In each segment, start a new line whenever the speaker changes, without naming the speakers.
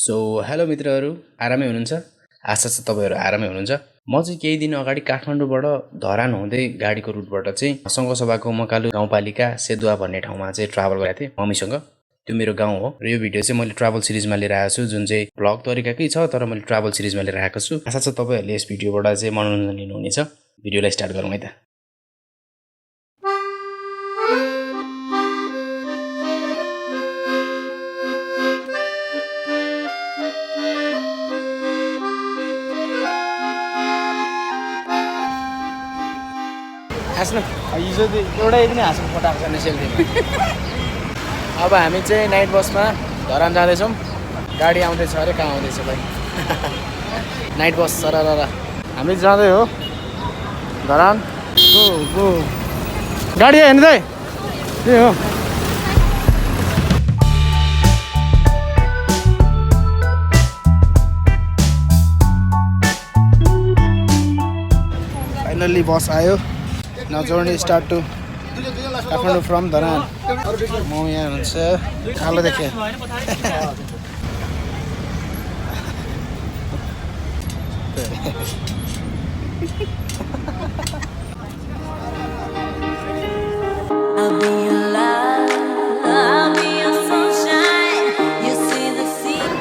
So hello मित्रहरू, आरामै हुनुहुन्छ? आशा छ तपाईँहरू आरामै हुनुहुन्छ। म चाहिँ केही दिन अगाडि काठमाडौँबाट धरान हुँदै गाडीको रुटबाट चाहिँ सङ्घसभाको मकालु गाउँपालिका सेदुवा भन्ने ठाउँमा चाहिँ ट्राभल गरेको थिएँ मम्मीसँग। त्यो मेरो गाउँ हो र यो भिडियो चाहिँ मैले ट्राभल सिरिजमा लिएर आएको छु, जुन चाहिँ भ्लग तरिकाकै छ तर मैले ट्राभल सिरिजमा लिएर आएको छु। आशा छ तपाईँहरूले यस भिडियोबाट चाहिँ मनोरञ्जन लिनुहुनेछ। भिडियोलाई स्टार्ट गरौँ है त। हाँस्नु हिजो एउटै पनि हाँस्नु पठाएको छैन सेल्फीमा। अब हामी चाहिँ नाइट बसमा धरान जाँदैछौँ। गाडी आउँदैछ अरे, कहाँ आउँदैछ भाइ? नाइट बस सरर हामी जाँदै हो धरान। गो गो गाडी हेर्नु चाहिँ त्यही हो। फाइनल्ली बस आयो। Now journey start to Kathmandu from Dharan. म यहाँ हुन्छ कालो देखे।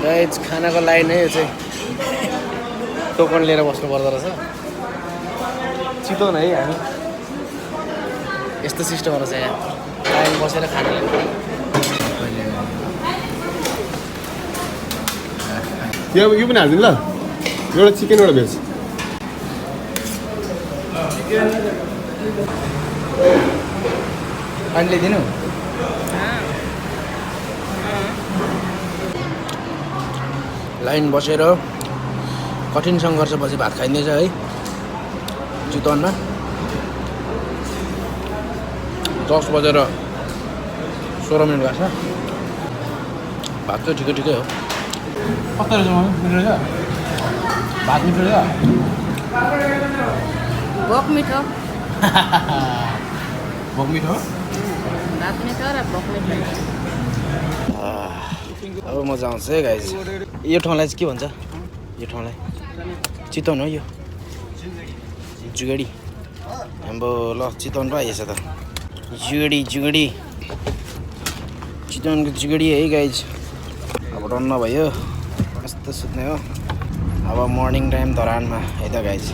गाइज खानाको लाइन है यो चाहिँ। टोकन लिएर बस्नु पर्दो रहेछ। चितवन है हामी। यस्तो सिस्टमहरू छ यहाँ, लाइन बसेर खाना लिनु।
यो पनि हालिदिनु ल, एउटा चिकन एउटा भेज।
पानी ल्याइदिनु। लाइन बसेर कठिन सङ्घर्षपछि भात खाइँदैछ है चितवनमा। 10 बजेर 16 मिनट भएको छ। भात चाहिँ ठिकै ठिकै हो। कस्तो रहेछ मम्मी? मिठो रहेछ? भात मिठो रहेछ?
भोक मिठो।
भोक मिठो?
भात मिठो र भोक मिठो।
अब मजा आउँछ है गाइज। यो ठाउँलाई चाहिँ के भन्छ? यो ठाउँलाई चितवन हो। यो जुगडी हाम्रो ल चितवन पो आइएछ त। जुगडी चितवनको जुगडी है गाइज। अब रन्न भयो, मस्त सुत्ने हो। अब मर्निङ टाइम धरानमा है त गाइज।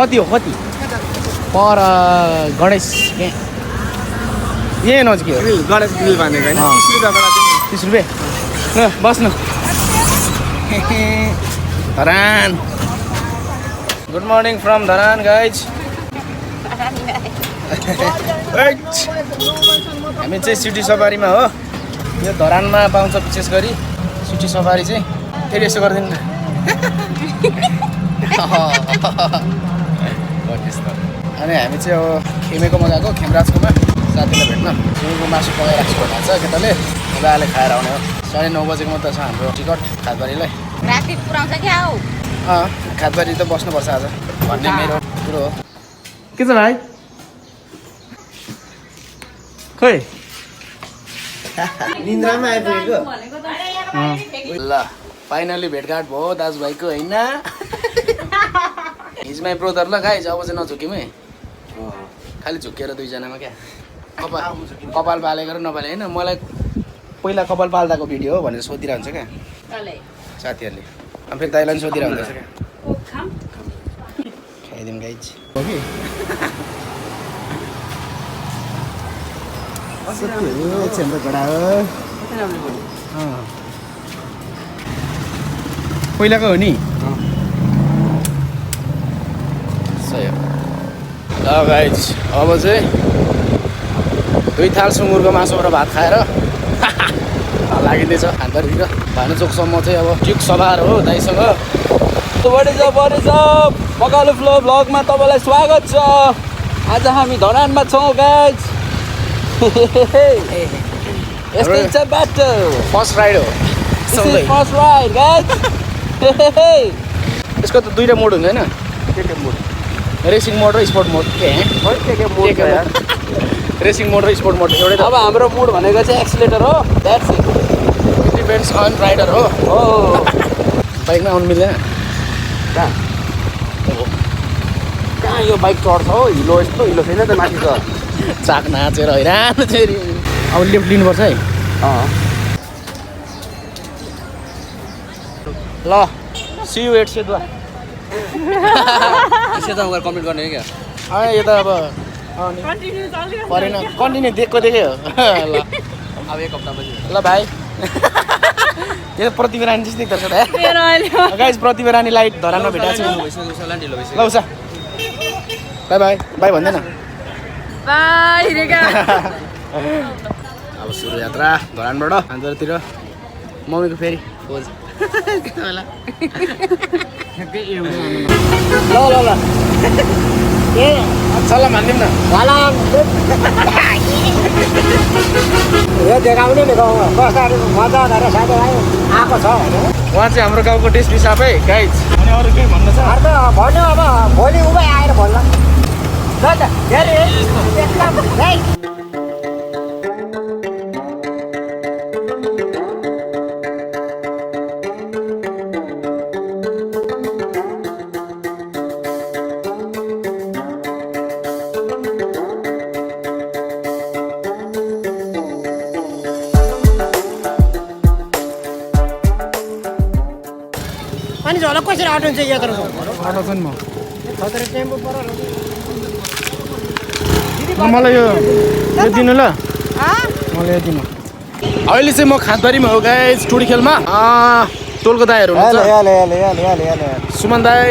कति हो कति? पर गणेश यही नजिक हो।
गणेश ग्रिल भनेको होइन, 30
30
रुपियाँ।
रुपियाँ। ल बस्नु। Dharan. Good morning from Dharan guys. हामी चाहिँ सिटी सफारीमा हो। यो धरानमा पाउँछ विशेष गरी सिटी सफारी चाहिँ। फेरि यसो गरिदिनु न। अनि हामी चाहिँ अब खेमेकोमा गएको, खेमराजकोमा साथीलाई भेट्न। सुँगुरको मासु पकाइराख्छु भनेको छ केटाले। मजाले खाएर आउने हो। 9:30 बजेको मात्रै छ हाम्रो टिकट खातबारीलाई।
राति पुऱ्याउँछ क्या हौ।
खातबारी त बस्नुपर्छ आज भन्ने मेरो कुरो हो। के छ भाइ? खोइ
निन्द्रामा आइपुगेको।
ल फाइनली भेटघाट भयो दाजुभाइको होइन। हिज माई ब्रोदर। ल गाइज अब चाहिँ नझुक्यौँ है, खालि झुक्किएर दुईजनामा क्या। कपाल पालेको र नपाले होइन। मलाई पहिला कपाल पाल्दाको भिडियो हो भनेर सोधिरहन्छ क्या साथीहरूले। अनि फेरि दाइलाई पनि सोधिरहन्छ क्या। खाइदिउँ गाइज। पहिलाको हो नि। सही हो। ल गाइज अब चाहिँ 2 थाल सुँगुरको मासु र भात खाएर लागिँदैछ खानबारीतिर। भानुचोकसम्म चाहिँ अब ट्रिप सवार हो दाइसँग। What is up? Makalu flow भ्लगमा तपाईलाई स्वागत छ। आज हामी धरानमा छौँ गाइज।
यस्तै छ बाटो
फर्स्ट राइड हो सँगै
फर्स्ट राइड गाइस
यसको त दुईटा मोड हुन्छ हैन
के मोड
रेसिङ मोड र स्पोर्ट मोड
के मोड यार
रेसिङ मोड र स्पोर्ट मोड एउटै
अब हाम्रो मोड भनेको चाहिँ एक्सिलेटर हो that's it
depends on rider हो
हो
बाइकमा आउनु मिल्दैन
कहाँ यो बाइक चढ्छ हो हिलो यस्तो हिलो छैन त माथि त
चाक नाचेर हैरान फेरि अब लिफ्ट लिनुपर्छ है ल सी यु एट सेदुवा
सेता गएर कम्प्लिट गर्ने क्या
यो त अब परेन कन्टिन्यू दिएको देखेँ हो ल
अब एक हप्तापछि
ल भाइ यो त प्रतिभा रानी जस्तै देख्दो रहेछ त गाइस प्रतिभा रानी लाइट धरानमा भेटाएको छु ल उषा बाई बाई बाई भन्दैन
बाई रेगा
अब सुरु यात्रा धरानबाट आन्धरतिर मम्मीको फेरि खोज ल ल ल ए सल्लाह मान्दिउँ न
यो देखाउने नि गाउँमा कस्तो मजा गरेर साथीभाइ आएको छ
उहाँ चाहिँ हाम्रो गाउँको टेस्ट हिसाबै गाइज अनि अरू केही भन्नु छ
अर्थ भन्यो अब भोलि उभै आएर भन्न ल त फेरि एकदम है अनि झोला कसरी आउनुहुन्छ यात्राको
आएको छ नि म
खतरा टेम्पो पर
मलाई यो दिनु ल मलाई यो दिनु अहिले चाहिँ म खाँदबारीमा हो गाइज टुडी खेलमा टोलको दाईहरू हुनुहुन्छ सुमन दाई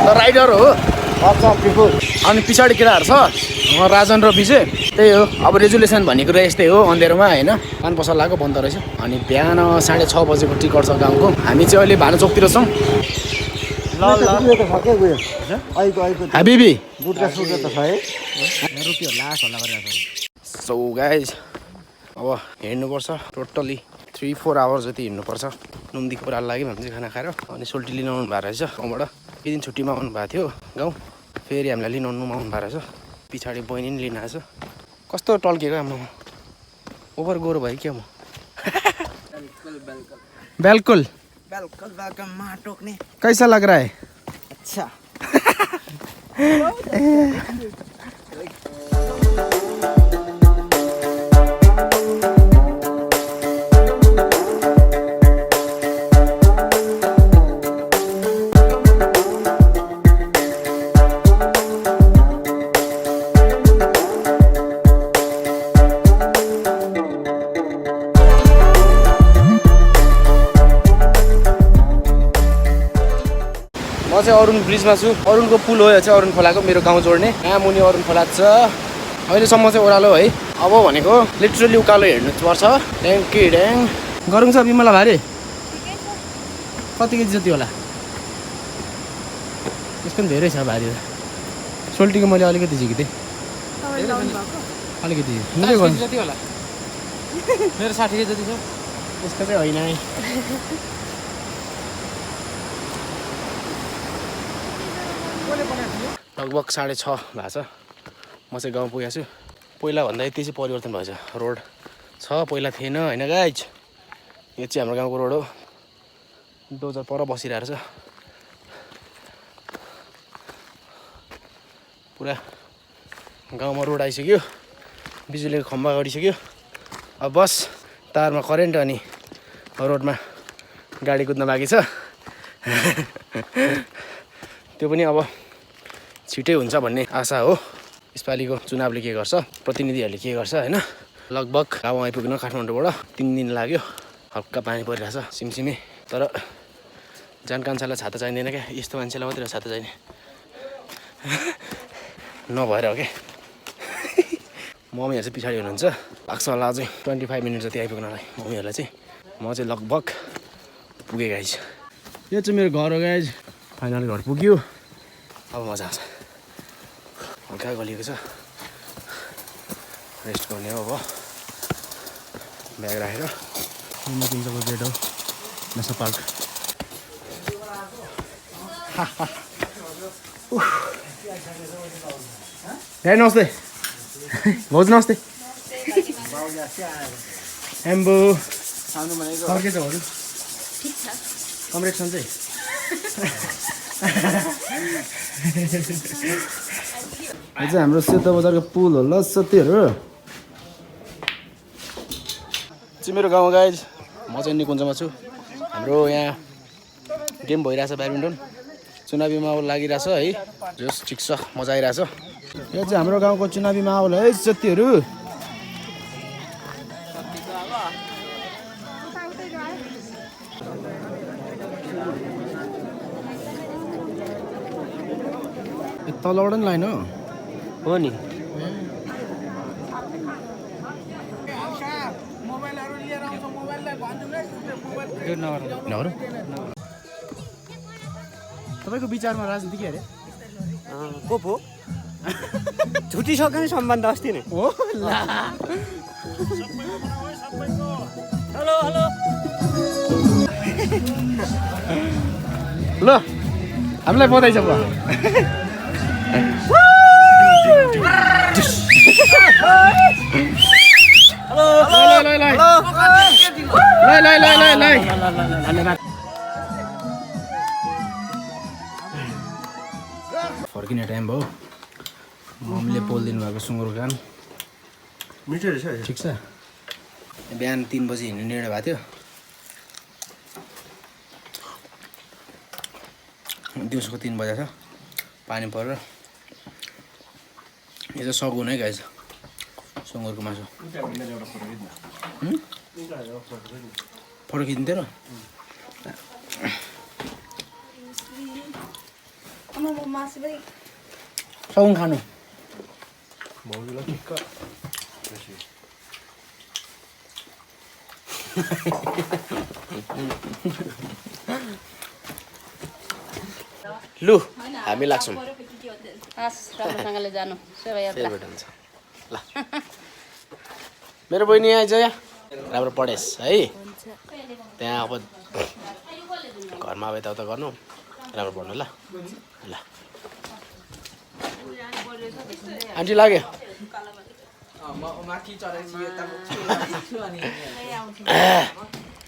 द राइडर हो अनि पछाडि केटाहरू छ राजन र विजय त्यही हो अब रेजुलेसन भनेको र यस्तै हो अँधेरोमा होइन पान पसलाको बन्द रहेछ अनि बिहान 6:30 बजेको टिकट छ गाउँको हामी चाहिँ अहिले भानुचोकतिर छौँ हाबिबी सो गाइज अब हिँड्नुपर्छ टोटल्ली 3-4 आवर्स जति हिँड्नुपर्छ नुम्दीको पुरा लाग्यो भने चाहिँ खाना खाएर अनि सोल्टी लिन आउनु भएको रहेछ गाउँबाट केही दिन छुट्टीमा आउनु भएको थियो गाउँ फेरि हामीलाई लिन आउनु भएको रहेछ पछाडि बहिनी नि लिन आएछ कस्तो टल्केको हाम्रो ओभर गोरो भयो क्या म बिल्कुल कैसा लग रहा है
अच्छा
म चाहिँ अरुण ब्रिजमा छु अरुणको पुल हो यो चाहिँ अरुण खोलाको मेरो गाउँ जोड्ने यहाँ मुनि अरुण खोला छ अहिलेसम्म चाहिँ ओह्रालो है अब भनेको लिटरली उकालो हिँड्नु पर्छ ड्याङ्की ड्याङ गरौँ छ बिमला भारी कति केजी जति होला यसको पनि धेरै छ भारी सोल्टीको मैले अलिकति झिकेँ थिएँ अलिकति निकै गर्नु
जति होला मेरो 60 केजी जति छ
यसको चाहिँ होइन है लगभग 6:30 भएको छ म चाहिँ गाउँ पुगेको छु पहिला भन्दा यति चाहिँ परिवर्तन भएछ रोड छ पहिला थिएन होइन गाइज यो चाहिँ हाम्रो गाउँको रोड हो डोजर पर बसिरहेको छ पुरा गाउँमा रोड आइसक्यो बिजुलीको खम्बा गरिसक्यो अब बस तारमा करेन्ट अनि रोडमा गाडी कुद्न बाँकी छ त्यो पनि अब छिटै हुन्छ भन्ने आशा हो यसपालिको चुनावले के गर्छ प्रतिनिधिहरूले के गर्छ होइन लगभग गाउँ आइपुग्न काठमाडौँबाट 3 दिन लाग्यो हल्का पानी परिरहेछ सिमसिमे तर जानकान्छालाई छाता चाहिँदैन क्या यस्तो मान्छेलाई मात्रै छाता चाहिने नभएर हो क्या मम्मीहरू चाहिँ पछाडि हुनुहुन्छ लाग्छ होला अझै 25 मिनट जति आइपुग्नलाई मम्मीहरूलाई चाहिँ म चाहिँ लगभग पुगेँ गाइज यो चाहिँ मेरो घर हो गाइज फाइनल घर पुग्यो अब मजा आउँछ हल्का गलिएको छ रेस्ट गर्ने हो अब ब्याग राखेर मकिन्छको गेट हो नेसनल पार्क ए नमस्ते भाउजू नमस्ते एम्बो के छ भाउजू ठिक छ कमरेड सन्चै यो चाहिँ हाम्रो सेतो बजारको पुल हो ल साथीहरू चाहिँ मेरो गाउँ गाइज म चाहिँ निकुञ्जमा छु हाम्रो यहाँ गेम भइरहेछ ब्याडमिन्टन चुनावी माहौल लागिरहेछ है जस ठिक छ मजा आइरहेछ यो चाहिँ हाम्रो गाउँको चुनावी माहौल है साथीहरू तलबाट नि लाइन हो नि तपाईँको विचारमा राजनीति के अरे
को पो छुटिसक्यो नि सम्बन्ध अस्ति नै
हो
हेलो हेलो
ल हामीलाई बधाई छ ल फर्किने टाइम भयो मम्मीले पोलिदिनु भएको सुँगुरको कान
मिठो रहेछ
ठिक छ बिहान 3 बजी हिँड्ने निर्णय भएको थियो दिउँसोको 3 बजे छ पानी परेर यो चाहिँ सगुन है गाइज सुँगुरको मासु फोटो खिच्थ्यो र सगुन खानु लु हामी लाग्छौँ
राम्रोसँगले जानु सेवायात्रा
ल मेरो बहिनी आइज यहाँ राम्रो पढेस् है त्यहाँ अब घरमा अब यताउता गर्नु राम्रो पढ्नु ल ल आन्टी लाग्यो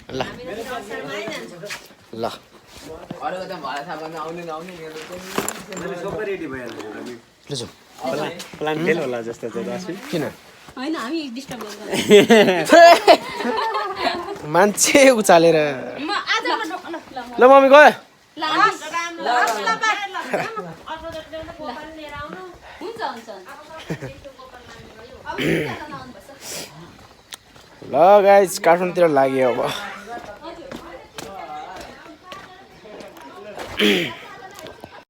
ल ल
प्लान फेल होला जस्तो चाहिँ
किन
होइन हामी डिस्टर्ब
मान्छे उचालेर
म आज
ल मम्मी गयो
हुन्छ हुन्छ
ल गाइज काठमाडौँतिर लाग्यो अब